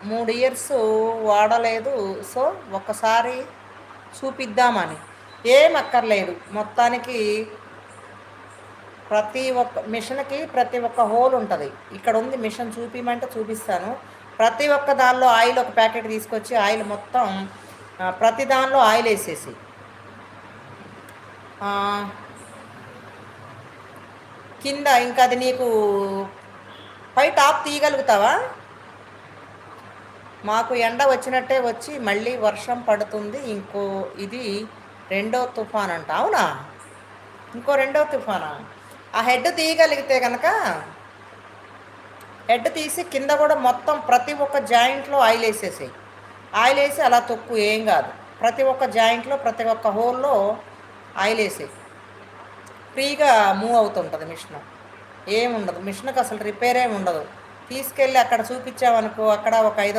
3 years వాడలేదు. So, ఒక్కసారి చూపిద్దామని. ఏం అక్కర్లేదు. మొత్తానికి ప్రతి ఒక్క మిషన్‌కి ప్రతి ఒక్క హోల్ ఉంటది. ఇక్కడుంది మిషన్ చూపియమంటే చూపిస్తాను. ప్రతి ఒక్క దానిలో ఆయిల్ ఒక ప్యాకెట్ తీసుకొచ్చి ఆయిల్ మొత్తం ప్రతి దానిలో ఆయిలేసేసి ఆహ్, కింద ఇంకా అది నీకు పై టాప్ తీయగలుగుతావా? మాకు ఎండ వచ్చినట్టే వచ్చి మళ్ళీ వర్షం పడుతుంది. ఇది రెండో తుఫానంట. అవునా? ఇంకో రెండో తుఫానా? ఆ హెడ్ తీయగలిగితే గనక హెడ్ తీసి కింద కూడా మొత్తం ప్రతి ఒక్క జాయింట్లో ఆయిలేసేసేయి. ఆయిలేసి అలా తొక్కు ఏం కాదు. ప్రతి ఒక్క జాయింట్లో ప్రతి ఒక్క హోల్‌లో ఆయిలేసేయి. ఫ్రీగా మూవ్ అవుతుంటది మిషను. ఏముండదు. మిషన్‌కి అసలు రిపేరే ఉండదు. తీసుకెళ్ళి అక్కడ చూపిచ్చామనుకో అక్కడ ఒక